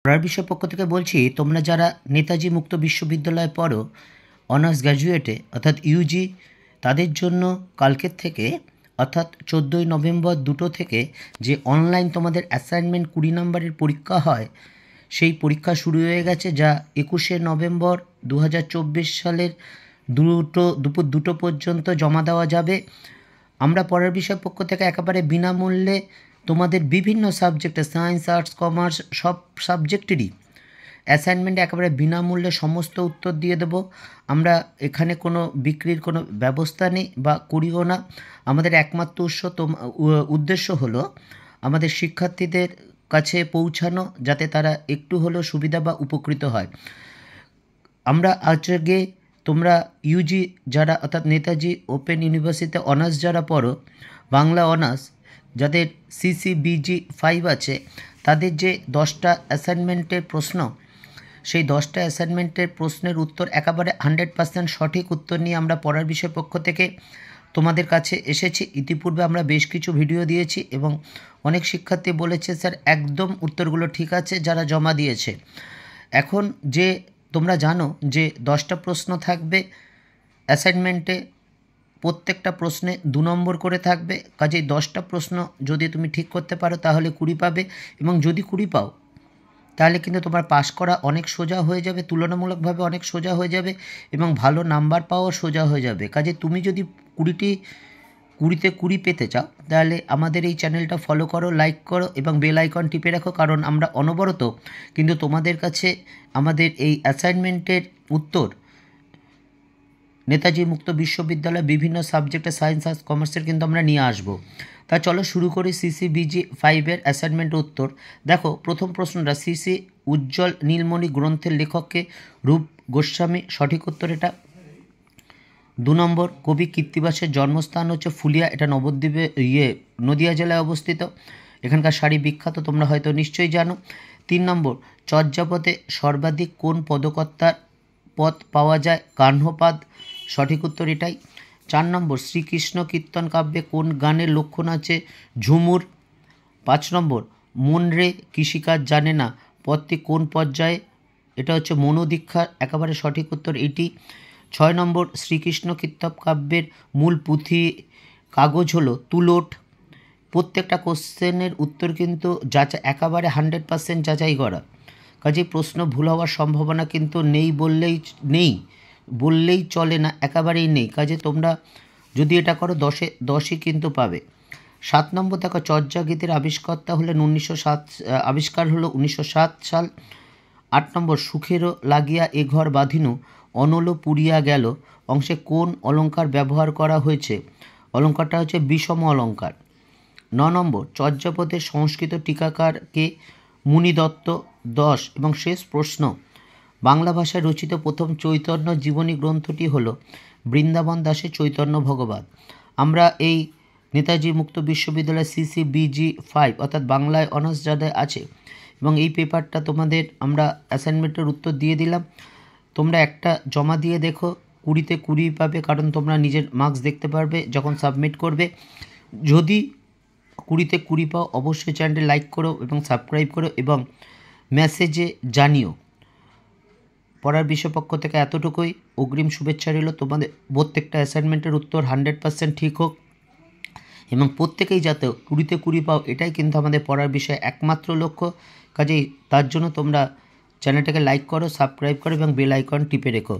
পড়ার বিষয় পক্ষ থেকে বলছি, তোমরা যারা নেতাজি মুক্ত বিশ্ববিদ্যালয়ে পড়ো অনার্স গ্র্যাজুয়েটে অর্থাৎ ইউজি, তাদের জন্য কালকের থেকে অর্থাৎ 14ই নভেম্বর 2টো থেকে যে অনলাইন তোমাদের অ্যাসাইনমেন্ট 20 নম্বরের পরীক্ষা হয়, সেই পরীক্ষা শুরু হয়ে গেছে, যা 21শে নভেম্বর 2024 সালের দুপুর 2টো পর্যন্ত জমা দেওয়া যাবে। আমরা পড়ার বিষয় পক্ষ থেকে একেবারে বিনামূল্যে তোমাদের বিভিন্ন সাবজেক্টে, সায়েন্স, আর্টস, কমার্স সব সাবজেক্টেরই অ্যাসাইনমেন্ট একেবারে বিনামূল্যে সমস্ত উত্তর দিয়ে দেবো। আমরা এখানে কোনো বিক্রির কোনো ব্যবস্থা নেই বা করিও না। আমাদের একমাত্র উদ্দেশ্য হলো আমাদের শিক্ষার্থীদের কাছে পৌঁছানো, যাতে তারা একটু হলেও সুবিধা বা উপকৃত হয়। আমরা আজকে তোমরা ইউজি যারা অর্থাৎ নেতাজি ওপেন ইউনিভার্সিটিতে অনার্স যারা পড়ো, বাংলা অনার্স, যাদের CCBG 5 আছে, তাদের যে 10টা অ্যাসাইনমেন্টের প্রশ্ন, সেই 10টা অ্যাসাইনমেন্টের প্রশ্নের উত্তর একেবারে 100% সঠিক উত্তর নিয়ে আমরা পড়ার বিষয় পক্ষ থেকে তোমাদের কাছে এসেছি। ইতিপূর্বে আমরা বেশ কিছু ভিডিও দিয়েছি এবং অনেক শিক্ষার্থী বলেছে স্যার একদম উত্তরগুলো ঠিক আছে যারা জমা দিয়েছে। এখন যে তোমরা জানো যে 10টা প্রশ্ন থাকবে অ্যাসাইনমেন্টে, প্রত্যেকটা প্রশ্নে 2 নম্বর করে থাকবে। কাজেই 10টা প্রশ্ন যদি তুমি ঠিক করতে পারো তাহলে 20 পাবে, এবং যদি 20 পাও তাহলে কিন্তু তোমার পাস করা অনেক সোজা হয়ে যাবে, তুলনামূলকভাবে অনেক সোজা হয়ে যাবে এবং ভালো নাম্বার পাওয়া সোজা হয়ে যাবে। কাজে তুমি যদি 20তে 20 পেতে চাও তাহলে আমাদের এই চ্যানেলটা ফলো করো, লাইক করো এবং বেল আইকন টিপে রাখো, কারণ আমরা অনবরত কিন্তু তোমাদের কাছে আমাদের এই অ্যাসাইনমেন্টের উত্তর নেতাজি মুক্ত বিশ্ববিদ্যালয় বিভিন্ন সাবজেক্টে সায়েন্স, আর্টস, কমার্সের কিন্তু আমরা নিয়ে আসবো। তা চলো শুরু করি CCBG 5-এর অ্যাসাইনমেন্ট উত্তর। দেখো, প্রথম প্রশ্নটা CC উজ্জ্বল নীলমণি গ্রন্থের লেখককে রূপ গোস্বামী, সঠিক উত্তর এটা। 2 নম্বর, কবি কৃত্তিবাসের জন্মস্থান হচ্ছে ফুলিয়া, এটা নবদ্বীপে নদিয়া জেলায় অবস্থিত। এখানকার শাড়ি বিখ্যাত, তোমরা হয়তো নিশ্চয়ই জানো। 3 নম্বর, চর্যাপদে সর্বাধিক কোন পদকর্তার পদ পাওয়া যায়? কাহ্নপাদ, সঠিক উত্তর এটাই। 4 নম্বর, শ্রীকৃষ্ণ কীর্তন কাব্যে কোন গানের লক্ষণ আছে? ঝুমুর। 5 নম্বর, মন রে কৃষিকাজ জানে না পদটি কোন পর্যায়ে? এটা হচ্ছে মনোদীক্ষা, একেবারে সঠিক উত্তর এটি। 6 নম্বর, শ্রীকৃষ্ণ কীর্তন কাব্যের মূল পুঁথি কাগজ হলো তুলট। প্রত্যেকটা কোশ্চেনের উত্তর কিন্তু একেবারে 100% যাচাই করা, কাজেই প্রশ্ন ভুল হওয়ার সম্ভাবনা কিন্তু বললেই চলে না, একেবারেই নেই। কাজে তোমরা যদি এটা করো 10-এ 10ই কিন্তু পাবে। 7 নম্বর, দেখো, চর্যাগীতের আবিষ্কার হলো 1907 সাল। 8 নম্বর, সুখেরও লাগিয়া এ ঘর বাঁধিনু অনল পুড়িয়া গেল অংশে কোন অলঙ্কার ব্যবহার করা হয়েছে? অলঙ্কারটা হচ্ছে বিষম অলঙ্কার। 9 নম্বর, চর্যাপদের সংস্কৃত টিকাকারকে মুনিদত্ত। 10 এবং শেষ প্রশ্ন, বাংলা ভাষায় রচিত প্রথম চৈতন্য জীবনী গ্রন্থটি হল বৃন্দাবন দাসের চৈতন্য ভগবত। আমরা এই নেতাজি মুক্ত বিশ্ববিদ্যালয় CCBG 5 অর্থাৎ বাংলায় অনার্স যাদের আছে এবং এই পেপারটা তোমাদের আমরা অ্যাসাইনমেন্টের উত্তর দিয়ে দিলাম। তোমরা একটা জমা দিয়ে দেখো, 20তে 20 পাবে, কারণ তোমরা নিজের মার্কস দেখতে পারবে যখন সাবমিট করবে। যদি 20তে 20 পাও অবশ্যই চ্যানেলটি লাইক করো এবং সাবস্ক্রাইব করো এবং মেসেজে জানিও। পড়ার বিষয় পক্ষ থেকে এতটুকুই, অগ্রিম শুভেচ্ছা রইল। তোমাদের প্রত্যেকটা অ্যাসাইনমেন্টের উত্তর 100% ঠিক হোক এবং প্রত্যেকেই যাতে 20তে 20 পাও, এটাই কিন্তু আমাদের পড়ার বিষয়ে একমাত্র লক্ষ্য। কাজেই তার জন্য তোমরা চ্যানেলটাকে লাইক করো, সাবস্ক্রাইব করো এবং বেল আইকন টিপে রেখো।